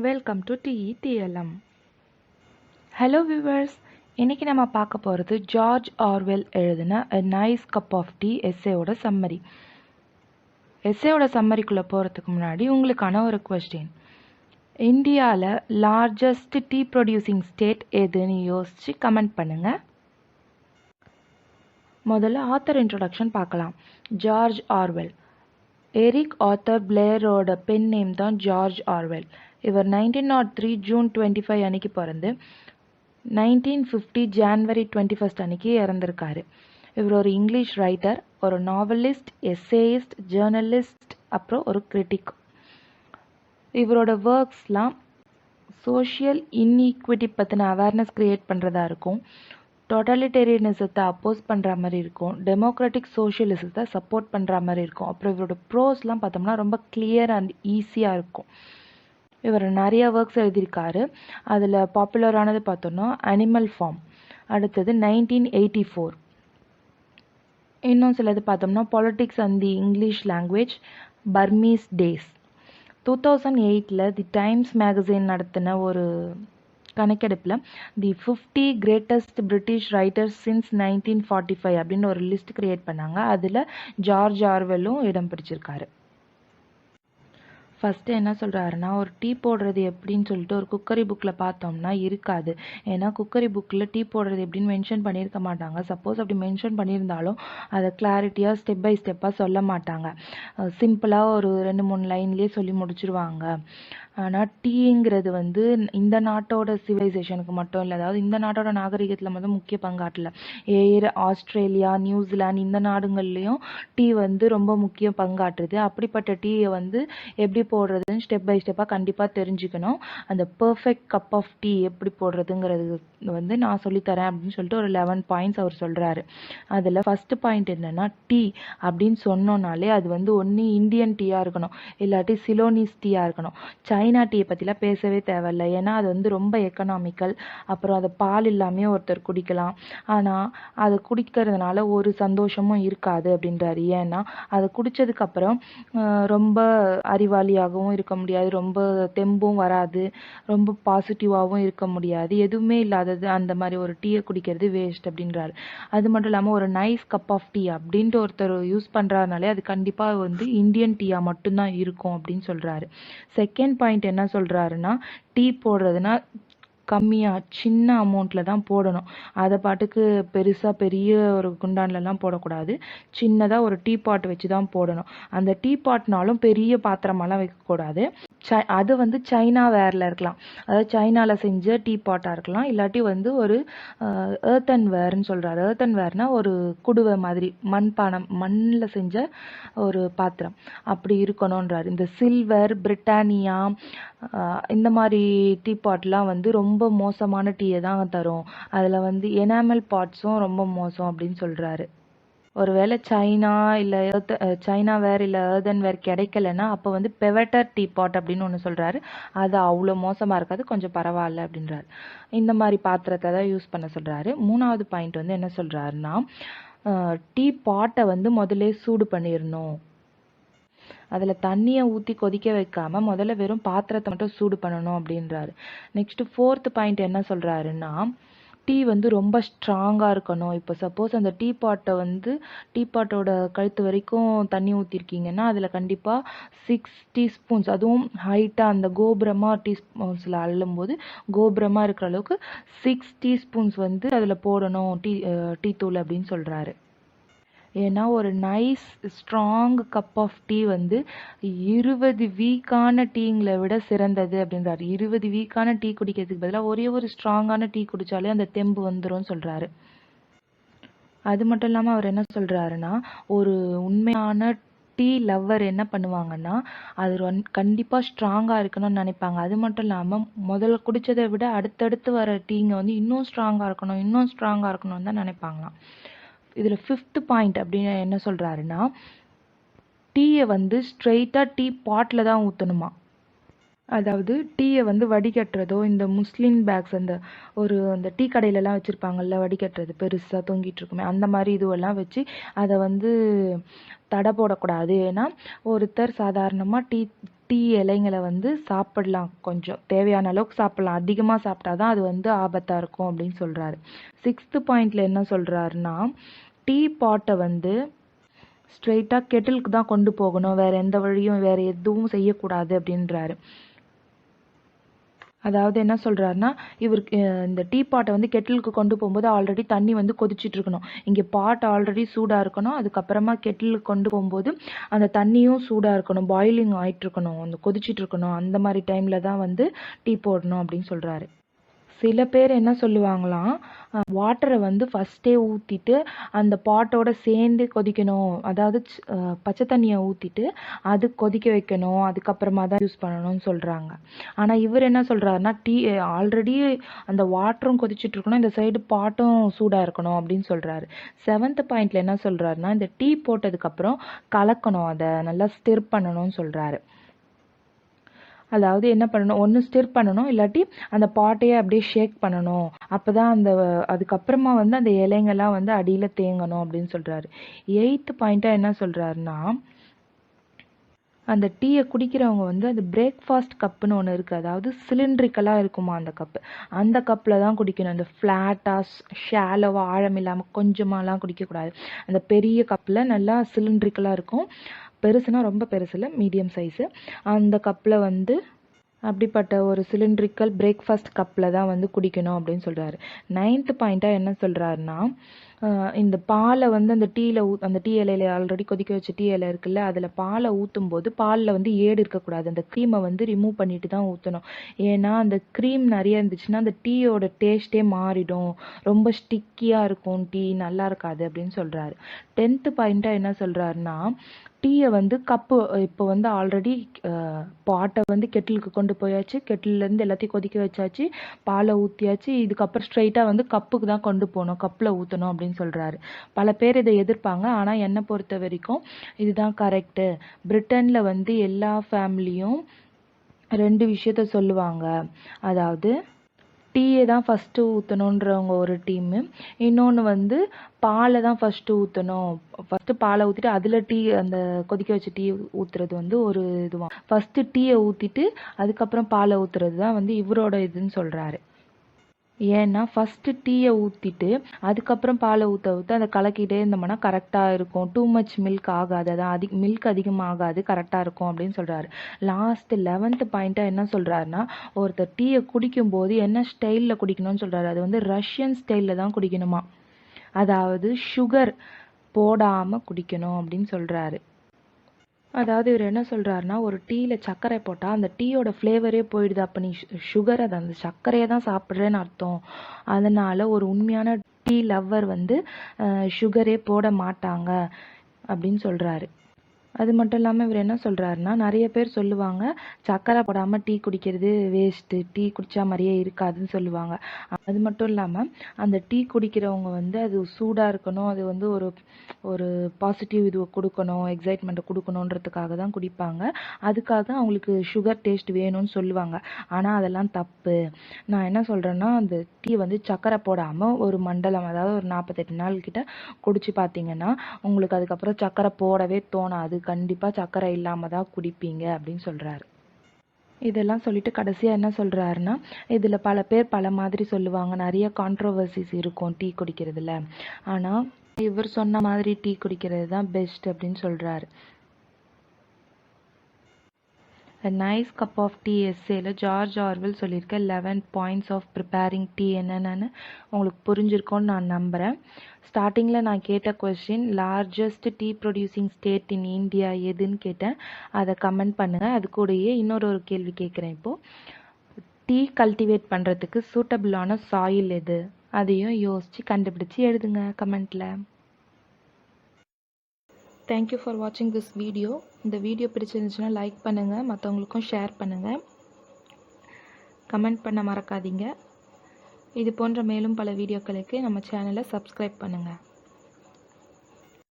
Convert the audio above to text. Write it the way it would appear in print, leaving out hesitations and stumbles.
Welcome to TETLM. Hello viewers, இன்றைக்கி நம்ம பார்க்க போகிறது ஜார்ஜ் ஆர்வெல் எழுதின A Nice Cup of Tea எஸ்ஸேயோட சம்மரி. எஸ்ஸேயோட சம்மரிக்குள்ளே போகிறதுக்கு முன்னாடி உங்களுக்கான ஒரு கொஸ்டின். இந்தியாவில் லார்ஜஸ்ட் டீ ப்ரொடியூசிங் ஸ்டேட் எதுன்னு யோசித்து கமெண்ட் பண்ணுங்கள். முதல்ல ஆத்தர் இன்ட்ரொடக்ஷன் பார்க்கலாம். George Orwell. எரிக் ஆத்தர் பிளேயரோட பென் நேம் தான் ஜார்ஜ் ஆர்வெல். இவர் 1903 ஜூன் 25 அன்னைக்கு பிறந்து 1950 ஜான்வரி 21 அன்னைக்கு இறந்திருக்காரு. இவர் ஒரு இங்கிலீஷ் ரைட்டர், ஒரு நாவலிஸ்ட், எஸ்ஸேயிஸ்ட், ஜேர்னலிஸ்ட், அப்புறம் ஒரு கிரிட்டிக். இவரோட ஒர்க்ஸ்லாம் சோஷியல் இன்ஈக்விட்டி பற்றின அவேர்னஸ் க்ரியேட் பண்ணுறதா இருக்கும், டோட்டலிட்டேரியனிசத்தை அப்போஸ் பண்ணுற மாதிரி இருக்கும், டெமோக்ராட்டிக் சோஷியலிசத்தை சப்போர்ட் பண்ணுற மாதிரி இருக்கும். அப்புறம் இவரோட ப்ரோஸ்லாம் பார்த்தோம்னா ரொம்ப கிளியர் அண்ட் ஈஸியாக இருக்கும். இவர் நிறைய ஒர்க்ஸ் எழுதியிருக்காரு. அதில் பாப்புலரானது பார்த்தோன்னா அனிமல் ஃபார்ம், அடுத்தது 1984. இன்னும் சிலது பார்த்தோம்னா politics and the English language, Burmese days. 2008 the Times magazine நடத்தின ஒரு கணக்கெடுப்பில் தி 50 கிரேட்டஸ்ட் பிரிட்டிஷ் ரைட்டர்ஸ் சின்ஸ் 1945 அப்படின்னு ஒரு லிஸ்ட் கிரியேட் பண்ணாங்க. அதில் ஜார்ஜ் ஆர்வெலும் இடம் பிடிச்சிருக்காரு. ஃபஸ்ட்டு என்ன சொல்கிறாருன்னா, ஒரு டீ போடுறது எப்படின்னு சொல்லிட்டு ஒரு குக்கரி புக்கில் பார்த்தோம்னா இருக்காது. ஏன்னா குக்கரி புக்கில் டீ போடுறது எப்படின்னு மென்ஷன் பண்ணியிருக்க மாட்டாங்க. சப்போஸ் அப்படி மென்ஷன் பண்ணியிருந்தாலும் அதை கிளாரிட்டியாக ஸ்டெப் பை ஸ்டெப்பாக சொல்ல மாட்டாங்க. சிம்பிளாக ஒரு 2-3 லைன்லேயே சொல்லி முடிச்சிருவாங்க. ஆனால் டீங்கிறது இந்த நாட்டோட சிவிலைசேஷனுக்கு மட்டும் இல்லை, அதாவது இந்த நாட்டோட நாகரிகத்தில் மட்டும் முக்கிய பங்காற்றல. ஆஸ்திரேலியா, நியூசிலாந்து இந்த நாடுகள்லேயும் டீ ரொம்ப முக்கிய பங்காற்றுது. அப்படிப்பட்ட டீயை எப்படி போடுறதுன்னு ஸ்டெப் பை ஸ்டெப்பாக கண்டிப்பாக தெரிஞ்சுக்கணும். அந்த பர்ஃபெக்ட் கப் ஆஃப் டீ எப்படி போடுறதுங்கிறது நான் சொல்லித்தரேன் அப்படின்னு சொல்லிட்டு ஒரு 11 பாயிண்ட்ஸ் அவர் சொல்கிறாரு. அதில் ஃபஸ்ட்டு பாயிண்ட் என்னென்னா, டீ அப்படின்னு சொன்னோன்னாலே அது ஒன்று இந்தியன் டீயாக இருக்கணும், இல்லாட்டி சிலோனிஸ் டீயாக இருக்கணும். சைனா டீயை பற்றிலாம் பேசவே தேவையில்லை. ஏன்னா அது ரொம்ப எக்கனாமிக்கல். அப்புறம் அதை பால் இல்லாமே ஒருத்தர் குடிக்கலாம். ஆனால் அதை குடிக்கிறதுனால ஒரு சந்தோஷமும் இருக்காது அப்படின்றாரு. ஏன்னா அதை குடித்ததுக்கப்புறம் ரொம்ப அறிவாளியாகவும் இருக்க முடியாது, ரொம்ப தெம்பும் வராது, ரொம்ப பாசிட்டிவாகவும் இருக்க முடியாது, எதுவுமே இல்லாதது அந்த மாதிரி ஒரு டீயை குடிக்கிறது வேஸ்ட் அப்படின்றாரு. அது மட்டும் இல்லாமல் ஒரு நைஸ் கப் ஆஃப் டீ அப்படின்ட்டு ஒருத்தர் யூஸ் பண்ணுறாருனாலே அது கண்டிப்பாக இந்தியன் டீயாக மட்டும்தான் இருக்கும் அப்படின்னு சொல்கிறாரு. செகண்ட் பாயிண்ட் என்ன சொல்கிறாருன்னா, டீ போடுறதுனா கம்மியாக சின்ன அமௌண்ட்டில் தான் போடணும். அதை பாட்டுக்கு பெரிய ஒரு குண்டான்லலாம் போடக்கூடாது. சின்னதாக ஒரு டீ பாட் வச்சு தான் போடணும். அந்த டீ பாட்னாலும் பெரிய பாத்திரமெல்லாம் வைக்கக்கூடாது. அது சைனா வேரில் இருக்கலாம், அதாவது சைனாவில் செஞ்ச டீ பாட்டாக இருக்கலாம், இல்லாட்டி ஒரு ஏர்த்தன் வேர்னு சொல்கிறாரு. ஏர்த்தன் வேர்னா ஒரு குடுவை மாதிரி மண்ணில் செஞ்ச ஒரு பாத்திரம் அப்படி இருக்கணுன்றாரு. இந்த சில்வர், பிரிட்டானியா இந்த மாதிரி டீ பாட்லாம் ரொம்ப மோசமான டீயை தான் தரும். அதில் எனாமல் பாட்ஸும் ரொம்ப மோசம் அப்படின்னு சொல்கிறாரு. ஒருவேளை சைனா இல்லை சைனா வேர் இல்லை ஏர்தன் வேர் கிடைக்கலன்னா அப்போ பெவட்டர் டீ பாட் அப்படின்னு ஒன்று சொல்கிறாரு. அது அவ்வளோ மோசமாக இருக்காது, கொஞ்சம் பரவாயில்ல அப்படின்றாரு. இந்த மாதிரி பாத்திரத்தை தான் யூஸ் பண்ண சொல்கிறாரு. மூணாவது பாயிண்ட் என்ன சொல்கிறாருன்னா, டீ பாட்டை முதல்ல சூடு பண்ணிடணும். அதில் தண்ணியை ஊற்றி கொதிக்க வைக்காமல் முதல்ல வெறும் பாத்திரத்தை மட்டும் சூடு பண்ணணும் அப்படின்றாரு. நெக்ஸ்ட்டு ஃபோர்த்து பாயிண்ட் என்ன சொல்கிறாருன்னா, டீ ரொம்ப ஸ்ட்ராங்காக இருக்கணும். இப்போ சப்போஸ் அந்த டீ பாட்டோட கழுத்து வரைக்கும் தண்ணி ஊற்றிருக்கீங்கன்னா அதில் கண்டிப்பாக 6 டீஸ்பூன்ஸ், அதுவும் ஹைட்டாக அந்த கோபுரமாக டீஸ்பூன்ஸில் அள்ளும்போது கோபுரமாக இருக்கிற அளவுக்கு 6 டீஸ்பூன்ஸ் அதில் போடணும் டீ தூள் அப்படின்னு சொல்கிறாரு. ஏன்னா ஒரு nice strong cup of tea 20 வீக்கான டீங்களை விட சிறந்தது அப்படின்றாரு. 20 வீக்கான டீ குடிக்கிறதுக்கு பதிலாக ஒரே ஒரு ஸ்ட்ராங்கான டீ குடித்தாலே அந்த தெம்பு வந்துடும் சொல்கிறாரு. அது மட்டும் இல்லாமல் அவர் என்ன சொல்கிறாருன்னா, ஒரு உண்மையான டீ லவ்வர் என்ன பண்ணுவாங்கன்னா, அது கண்டிப்பாக ஸ்ட்ராங்காக இருக்கணும்னு நினைப்பாங்க. அது மட்டும் இல்லாமல் முதல்ல குடித்ததை விட அடுத்தடுத்து வர டீங்க இன்னும் ஸ்ட்ராங்காக இருக்கணும்னு தான் நினைப்பாங்களாம். இதில் 5th பாயிண்ட் அப்படின்னு என்ன சொல்கிறாருன்னா, டீயை ஸ்ட்ரெயிட்டாக டீ பாட்டில் தான் ஊற்றணுமா. அதாவது டீயை வடிகட்டுறதோ, இந்த முஸ்லிம் பேக்ஸ் அந்த டீ கடையிலலாம் வச்சுருப்பாங்கல்ல வடிகட்டுறது, பெருசாக தொங்கிட்டு இருக்குமே, அந்த மாதிரி இதுவெல்லாம் வச்சு அதை தடை போடக்கூடாது. ஏன்னா ஒருத்தர் சாதாரணமாக டீ இலைங்களை வந்து சாப்பிடலாம், கொஞ்சம் தேவையான அளவுக்கு சாப்பிடலாம், அதிகமாக சாப்பிட்டா தான் அது வந்து ஆபத்தாக இருக்கும் அப்படின்னு சொல்கிறாரு. 6th பாயிண்டில் என்ன சொல்கிறாருன்னா, டீ பாட்டை வந்து ஸ்ட்ரெயிட்டாக கெட்டிலுக்கு தான் கொண்டு போகணும், வேறு எந்த வழியும் வேறு எதுவும் செய்யக்கூடாது அப்படின்றாரு. அதாவது என்ன சொல்கிறாருன்னா, இவருக்கு இந்த டீ பாட்டை வந்து கெட்டிலுக்கு கொண்டு போகும்போது ஆல்ரெடி தண்ணி வந்து கொதிச்சிட்டு இருக்கணும், இங்கே பாட் ஆல்ரெடி சூடாக இருக்கணும், அதுக்கப்புறமா கெட்டிலுக்கு கொண்டு போகும்போது அந்த தண்ணியும் சூடாக இருக்கணும், பாயிலிங் ஆகிட்டு இருக்கணும், அந்த கொதிச்சிட்டு இருக்கணும், அந்த மாதிரி டைமில் தான் வந்து டீ போடணும் அப்படின்னு சொல்கிறாரு. சில பேர் என்ன சொல்லுவாங்களாம், வாட்டரை வந்து ஃபஸ்ட்டே ஊற்றிட்டு அந்த பாட்டோட சேர்ந்து கொதிக்கணும், அதாவது பச்சை தண்ணியை ஊற்றிட்டு அது கொதிக்க வைக்கணும், அதுக்கப்புறமா தான் யூஸ் பண்ணணும்னு சொல்கிறாங்க. ஆனால் இவர் என்ன சொல்கிறாருன்னா, டீ ஆல்ரெடி அந்த வாட்டரும் கொதிச்சுட்டு இருக்கணும், இந்த சைடு பாட்டும் சூடாக இருக்கணும் அப்படின்னு சொல்கிறாரு. 7th பாயிண்டில் என்ன சொல்கிறாருன்னா, இந்த டீ போட்டதுக்கப்புறம் கலக்கணும், அதை நல்லா ஸ்டிர் பண்ணணும்னு சொல்கிறாரு. அதாவது என்ன பண்ணணும், ஒன்று ஸ்டிர் பண்ணணும், இல்லாட்டி அந்த பாட்டையே அப்படியே ஷேக் பண்ணணும், அப்போ தான் அந்த அதுக்கப்புறமா வந்து அந்த இலைங்கள்லாம் வந்து அடியில் தேங்கணும் அப்படின்னு சொல்கிறாரு. 8th பாயிண்ட்டாக என்ன சொல்கிறாருன்னா, அந்த டீயை குடிக்கிறவங்க வந்து அது பிரேக்ஃபாஸ்ட் கப்புன்னு ஒன்று இருக்குது, அதாவது சிலிண்ட்ரிக்கலாக இருக்குமா அந்த கப்பு, அந்த கப்பில் தான் குடிக்கணும், அந்த ஃப்ளாட்டாக ஷாலோவாக ஆழம் இல்லாமல் கொஞ்சமாலாம் குடிக்கக்கூடாது, அந்த பெரிய கப்பில் நல்லா சிலிண்ட்ரிக்கலாக இருக்கும், பெருசுனா ரொம்ப பெருசு இல்லை, மீடியம் சைஸு, அந்த கப்பில் வந்து அப்படிப்பட்ட ஒரு சிலிண்ட்ரிக்கல் பிரேக்ஃபாஸ்ட் கப்பில் தான் வந்து குடிக்கணும் அப்படின்னு சொல்கிறாரு. 9th பாயிண்ட்டாக என்ன சொல்கிறாருன்னா, இந்த பாலை வந்து அந்த அந்த டீ இலையில ஆல்ரெடி கொதிக்க வச்ச டீ இலை இருக்குல்ல, அதில் பாலை ஊற்றும் போது பாலில் வந்து ஏடு இருக்கக்கூடாது, அந்த க்ரீமை வந்து ரிமூவ் பண்ணிட்டு தான் ஊற்றணும், ஏன்னா அந்த க்ரீம் நிறைய இருந்துச்சுன்னா அந்த டீயோட டேஸ்ட்டே மாறிடும், ரொம்ப ஸ்டிக்கியாக இருக்கும், டீ நல்லா இருக்காது அப்படின்னு சொல்கிறாரு. 10th பாயிண்ட்டாக என்ன சொல்கிறாருன்னா, டீயை வந்து கப்பு இப்போ வந்து ஆல்ரெடி பாட்டை வந்து கெட்டிலுக்கு கொண்டு போயாச்சு, கெட்டிலேருந்து எல்லாத்தையும் கொதிக்க வச்சாச்சு, பாலை ஊற்றியாச்சு, இதுக்கப்புறம் ஸ்ட்ரைட்டாக வந்து கப்புக்கு தான் கொண்டு போகணும், கப்பில் ஊற்றணும் அப்படின்னு சொல்கிறாரு. பல பேர் இதை எதிர்ப்பாங்க, ஆனால் என்னை பொறுத்த வரைக்கும் இதுதான் கரெக்டு. பிரிட்டனில் வந்து எல்லா ஃபேமிலியும் 2 விஷயத்த சொல்லுவாங்க, அதாவது டீயை தான் ஃபஸ்ட்டு ஊற்றணுன்றவங்க ஒரு டீமு, இன்னொன்று வந்து பாலை தான் ஃபஸ்ட்டு ஊற்றணும், ஃபஸ்ட்டு பாலை ஊற்றிட்டு அதில் டீ அந்த கொதிக்க வச்ச டீ ஊற்றுறது வந்து ஒரு இதுவாக, ஃபஸ்ட்டு டீயை ஊற்றிட்டு அதுக்கப்புறம் பாலை ஊற்றுறது தான் வந்து இவரோட இதுன்னு சொல்கிறாரு. ஏன்னா ஃபஸ்ட்டு டீயை ஊற்றிட்டு அதுக்கப்புறம் பாலை ஊற்ற ஊற்ற அதை கலக்கிட்டே இருந்தோம்னா கரெக்டாக இருக்கும், டூ மச் மில்க் ஆகாது, அதான் மில்க் அதிகமாகாது, கரெக்டாக இருக்கும் அப்படின்னு சொல்கிறாரு. லாஸ்ட் 11th பாயிண்ட்டாக என்ன சொல்கிறாருன்னா, ஒருத்தர் டீயை குடிக்கும்போது என்ன ஸ்டைலில் குடிக்கணும்னு சொல்கிறாரு, அது வந்து ரஷ்யன் ஸ்டைலில் தான் குடிக்கணுமா, அதாவது சுகர் போடாமல் குடிக்கணும் அப்படின்னு சொல்கிறாரு. அதாவது இவர் என்ன சொல்கிறாருன்னா, ஒரு டீயில் சர்க்கரை போட்டால் அந்த டீயோட ஃப்ளேவரே போயிடுது, அப்போ நீ சுகரை அந்த சர்க்கரையை தான் சாப்பிட்றேன்னு அர்த்தம், அதனால் ஒரு உண்மையான டீ லவ்வர் வந்து சுகரே போட மாட்டாங்க அப்படின்னு சொல்கிறாரு. அது மட்டும் இல்லாமல் இவர் என்ன சொல்கிறாருன்னா, நிறைய பேர் சொல்லுவாங்க சர்க்கரை போடாமல் டீ குடிக்கிறது வேஸ்ட்டு, டீ குடித்தா மாதிரியே இருக்காதுன்னு சொல்லுவாங்க. அது மட்டும் இல்லாமல் அந்த டீ குடிக்கிறவங்க வந்து அது சூடாக இருக்கணும், அது வந்து ஒரு ஒரு பாசிட்டிவ் இது கொடுக்கணும், எக்ஸைட்மெண்ட்டை கொடுக்கணுன்றதுக்காக தான் குடிப்பாங்க, அதுக்காக அவங்களுக்கு சுகர் டேஸ்ட் வேணும்னு சொல்லுவாங்க. ஆனால் அதெல்லாம் தப்பு. நான் என்ன சொல்கிறேன்னா, அந்த டீ வந்து சர்க்கரை போடாமல் ஒரு மண்டலம், அதாவது ஒரு 48 நாள் கிட்ட குடிச்சு பார்த்தீங்கன்னா உங்களுக்கு அதுக்கப்புறம் சர்க்கரை போடவே தோணாது, கண்டிப்பாக சர்க்கரை இல்லாமல் தான் குடிப்பீங்க அப்படின்னு சொல்கிறாரு. இதெல்லாம் சொல்லிட்டு கடைசியாக என்ன சொல்கிறாருன்னா, இதில் பல பேர் பல மாதிரி சொல்லுவாங்க, நிறைய கான்ட்ரோவர்சிஸ் இருக்கும் டீ குடிக்கிறதுல, ஆனால் இவர் சொன்ன மாதிரி டீ குடிக்கிறது தான் பெஸ்ட் அப்படின்னு சொல்கிறாரு. A nice cup of tea எஸ்ஸேல ஜார்ஜ் ஆர்வெல் சொல்லியிருக்க 11 பாயிண்ட்ஸ் ஆஃப் ப்ரிப்பேரிங் டீ என்னென்னு உங்களுக்கு புரிஞ்சிருக்கோன்னு நான் நம்புகிறேன். ஸ்டார்டிங்கில் நான் கேட்ட question, largest tea producing state in India எதுன்னு கேட்டேன், அதை கமெண்ட் பண்ணுங்கள். அது கூடயே இன்னொரு கேள்வி கேட்குறேன். இப்போது டீ கல்டிவேட் பண்ணுறதுக்கு சூட்டபிளான சாயில் எது, அதையும் யோசித்து கண்டுபிடிச்சி எழுதுங்க கமெண்ட்டில். தேங்க்யூ ஃபார் வாட்சிங் திஸ் வீடியோ. இந்த வீடியோ பிடிச்சிருந்துச்சுன்னா லைக் பண்ணுங்கள், மற்றவங்களுக்கும் ஷேர் பண்ணுங்கள், கமெண்ட் பண்ண மறக்காதீங்க. இது போன்ற மேலும் பல வீடியோக்களுக்கு நம்ம சேனலை சப்ஸ்கிரைப் பண்ணுங்கள்.